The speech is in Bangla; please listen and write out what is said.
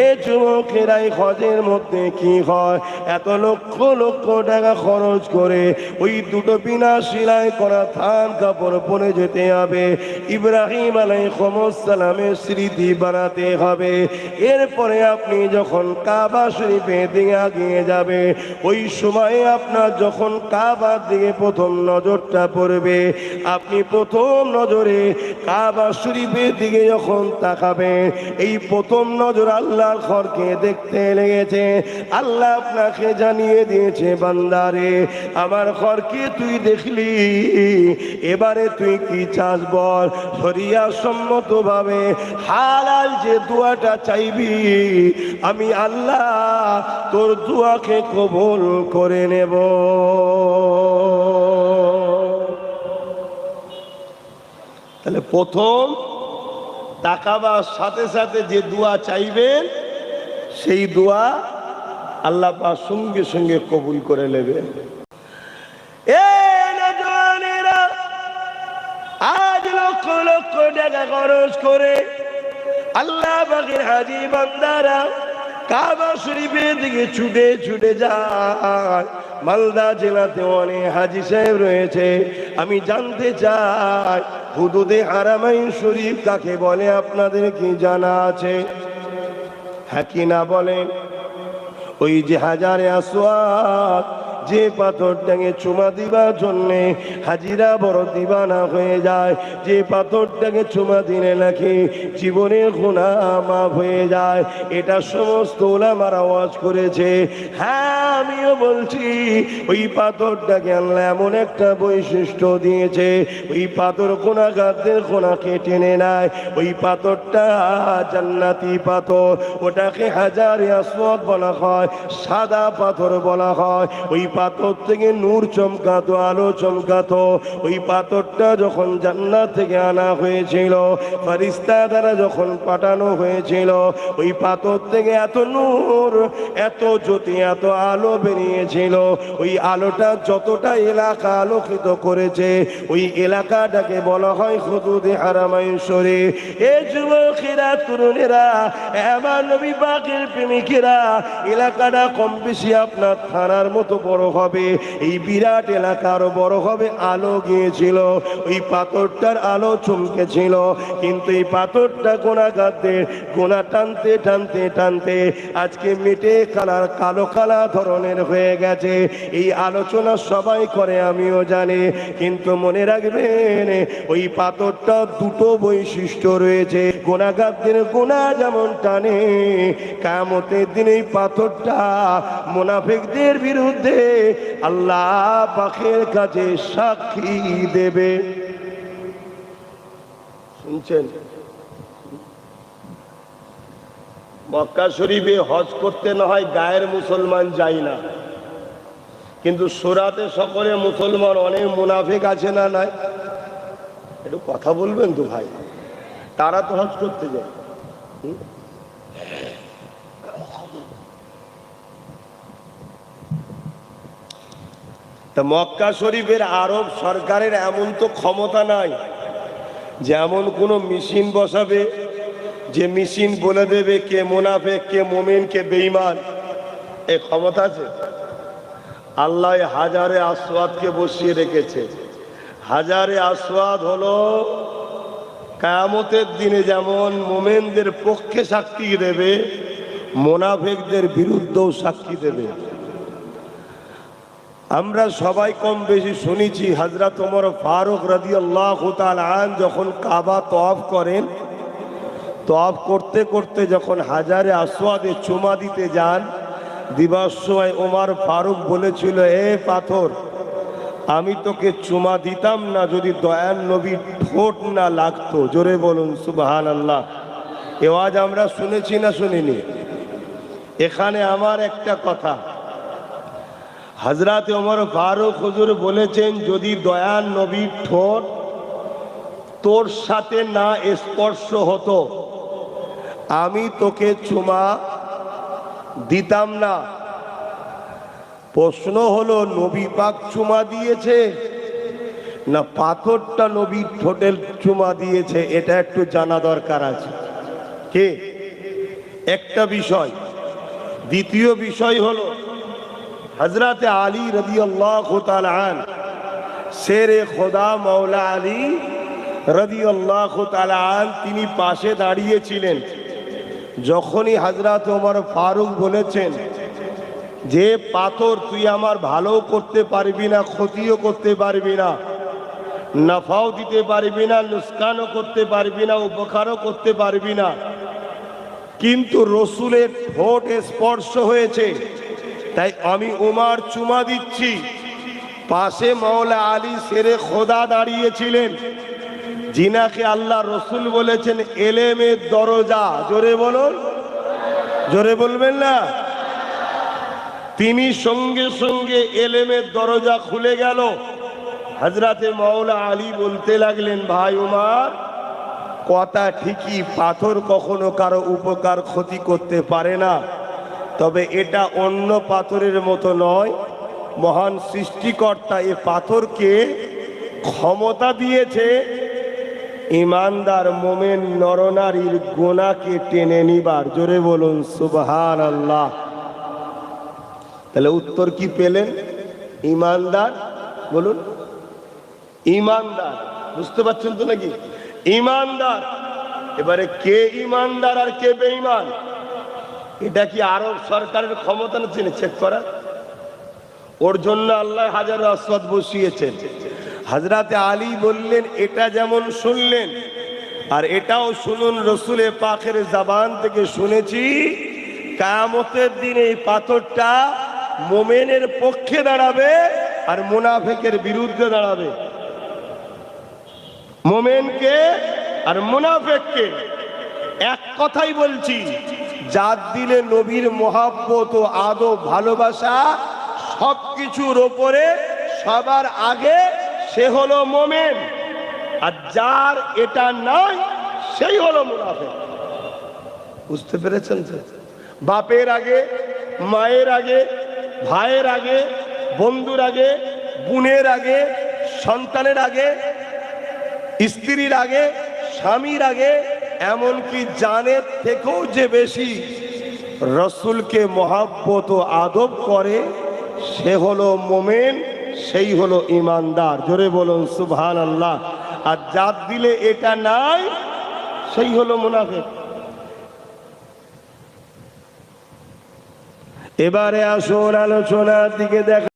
এ যুবকেরাই হজের মধ্যে কি হয়, এত লক্ষ লক্ষ টাকা খরচ করে ওই দুটো বিনা সেলাই করা থান কাপড় পরে যেতে হবে, ইব্রাহিম আলাইহিস সালামের স্মৃতি বানাতে হবে। এরপরে আপনি যখন কাবা শরীফের দিকে এগিয়ে যাবে, ওই সময় আপনার যখন কাবার দিকে প্রথম নজরটা পড়বে, আপনি প্রথম নজরে কাবা শরীফের দিকে যখন তাকাবেন, এই প্রথম নজর আল্লাহর ঘরকে দেখতে লেগেছে। আল্লাহ আপনাকে জানিয়ে দিয়েছে, বান্দারে আমার ঘরকে তুই দেখলি, এবারে তুই কি চাস বল। শরিয়া সম্মত ভাবে হালাল যে দোয়াটা চাইবি, আমি আল্লাহ তোর দোয়াকে কবুল করে নেব। তাহলে প্রথম তাকাবার সাথে সাথে যে দোয়া চাইবেন, সেই দোয়া আল্লাহ পাক সঙ্গে সঙ্গে কবুল করে নেবেন। আজ লক্ষ লক্ষ টাকা খরচ করে আল্লাহ পাকের হাজী বান্দারা কাবা শরীফের দিকে ছুটে ছুটে যায়। মালদা জেলাতে অনেক হাজী সাহেব রয়েছে। আমি জানতে চাই, হুদুদে হারামাইন শরীফ কাকে বলে আপনাদের কি জানা আছে? হ্যাঁ কি না বলেন? ওই যে হাজারে আসওয়াদ, যে পাথরটাকে চুমা দিবার জন্যে হাজিরা বড় দিবানা হয়ে যায়, যে পাথরটাকে চুমা দিলে নাকি জীবনের গুনাহ মাফ হয়ে যায়, এটা সমস্ত উলামারা ওয়াজ করেছে। হ্যাঁ, আমিও বলছি, ওই পাথরটাকে আল্লাহ এমন একটা বৈশিষ্ট্য দিয়েছে, ওই পাথর গুনাহগারদের গুনাহকে টেনে নেয়। ওই পাথরটা জান্নাতি পাথর, ওটাকে হাজারে আসওয়াদ বলা হয়, সাদা পাথর বলা হয়। ওই পাথর থেকে নূর চমকাতো, আলো চমকাতো। ওই পাথরটা যখন জান্নাত থেকে আনা হয়েছিল, ফেরেশতা দ্বারা যখন পাঠানো হয়েছিল, ওই পাথর থেকে এত নূর, এত জ্যোতি, এত আলো বেরিয়েছিল। ওই আলোটা যতটা এলাকা আলোকিত করেছে, ওই এলাকাটাকে বলা হয় হুদুদে হারামাইন শরীফ। এ যুবকেরা, তরুণেরা, আমার নবী পাকের প্রেমিকেরা, এলাকাটা কম বেশি আপনার থানার মতো বড় হবে, এই বিরাট এলাকা আরো বড় হবে। আলো গিয়েছিল, ওই পাথরটার আলো চমকেছিল, কিন্তু এই পাথরটা গুনাহগারদের গুনাহ টানতে টানতে টানতে আজকে মেটে কালার, কালো কালা ধরনের হয়ে গেছে। এই আলোচনা সবাই করে, আমিও জানি, কিন্তু মনে রাখবেন, ওই পাথরটা দুটো বৈশিষ্ট্য রয়েছে। গুনাহগারদের গুনাহ যেমন টানে, কিয়ামতের দিন এই পাথরটা মুনাফিকদের বিরুদ্ধে আল্লাহ পাকের কাছে সাক্ষী দেবে। শুনছেন? মক্কা শরীফে হজ করতে না হয় গায়ের মুসলমান যায় না, কিন্তু সূরাতে সকলে মুসলমান, অনেক মুনাফিক আছে না নাই? একটু কথা বলবেন তো ভাই, তারা তো হজ করতে যায়। তা মক্কা শরীফের আরব সরকারের এমন তো ক্ষমতা নাই যে এমন কোনো মেশিন বসাবে যে মেশিন বলে দেবে কে মুনাফিক, কে মুমিন, কে বেঈমান। এই ক্ষমতা আছে? আল্লাহ হাজারে আসওয়াদকে বসিয়ে রেখেছে। হাজারে আসওয়াদ হলো কিয়ামতের দিনে যেমন মুমিনদের পক্ষে সাক্ষী দেবে, মুনাফিকদের বিরুদ্ধেও সাক্ষী দেবে। আমরা সবাই কম বেশি শুনেছি, হযরত ওমর ফারুক রাদিয়াল্লাহু তাআলা আনহু যখন কাবা তওয়াফ করেন, তওয়াফ করতে করতে যখন হাজারে আসওয়াদে চুমা দিতে যান, দিবার সময় ওমর ফারুক বলেছিল, এ পাথর, আমি তোকে চুমা দিতাম না যদি দয়ার নবীর ঠোঁট না লাগতো। জোরে বলুন সুবহানাল্লাহ। এ আওয়াজ আমরা শুনেছি না শুনিনি? এখানে আমার একটা কথা, হযরত ওমর ফারুক হুজুর বলেছেন, যদি দয়ার নবীর ঠোঁট তোর সাথে না স্পর্শ হতো, আমি তোকে চুমা দিতাম না। প্রশ্ন হলো, নবী পাক চুমা দিয়েছে না পাথরটা নবীর ঠোঁটের চুমা দিয়েছে? এটা একটু জানা দরকার আছে। কে একটা বিষয়। দ্বিতীয় বিষয় হলো হযরতে আলী রাদিয়াল্লাহু তাআলা আন, শেরে খোদা মাওলা আলী রাদিয়াল্লাহু তাআলা আন, তিনি পাশে দাঁড়িয়েছিলেন। যখনই হযরত ওমর ফারুক বলেছেন যে পাথর তুই আমার ভালো করতে পারবি না, ক্ষতিও করতে পারবি না, নাফাও দিতে পারবি না, নুকসানও করতে পারবি না, উপকারও করতে পারবি না, কিন্তু রসুলের ঠোঁট স্পর্শ হয়েছে, তাই আমি ওমর চুমা দিচ্ছি। পাশে মাওলা আলী শেরে খোদা দাঁড়িয়েছিলেন, যিনাকে আল্লাহ রসুল বলেছেন এলেমের দরজা। জোরে বলুন, জোরে বলবেন না? তিনি সঙ্গে সঙ্গে এলেমের দরজা খুলে গেল। হযরতে মাওলা আলী বলতে লাগলেন, ভাই ওমর, কথা ঠিকই, পাথর কখনো কারো উপকার ক্ষতি করতে পারে না, তবে এটা অন্য পাথরের মতো নয়। মহান সৃষ্টিকর্তা এ পাথরকে ক্ষমতা দিয়েছে ইমানদার মোমেন নরনারীর গোনাকে টেনে নিবার। জোরে বলুন সুবহানাল্লাহ। তাহলে উত্তর কি পেলেন? ইমানদার। বলুন ইমানদার। বুঝতে পারছেন তো নাকি? ইমানদার। এবারে কে ইমানদার আর কে বেঈমান, এটা কি আরব সরকারের ক্ষমতা না চেক করা? ওর জন্য আল্লাহ হাজার আসওয়াদ বসিয়েছেন। হযরতে আলী বললেন, এটা যেমন শুনলেন আর এটাও শুনুন, রসুল পাকের জবান থেকে শুনেছি, কিয়ামতের দিন এই পাথরটা মুমিনের পক্ষে দাঁড়াবে আর মুনাফিকের বিরুদ্ধে দাঁড়াবে। মুমিনকে আর মুনাফিককে এক কথাই বলছি, যার দিলে নবীর মহব্বত ও আদব ভালোবাসা সবকিছুর ওপরে সবার আগে, সে হলো মুমিন। আর যার এটা নাই সেই হলো মুনাফিক। বুঝতে পেরেছেন? বাপের আগে, মায়ের আগে, ভাইয়ের আগে, বন্ধুর আগে, বোনের আগে, সন্তানের আগে, স্ত্রীর আগে, স্বামীর আগে, এমনকি জানের থেকেও যে বেশি রসুলকে মহব্বত ও আদব করে, সে হলো মুমিন, সেই হলো ইমানদার। জোরে বলুন সুবহানাল্লাহ। আর যার দিলে এটা নাই সেই হলো মুনাফিক। এবারে আসুন আলোচনার দিকে দেখা।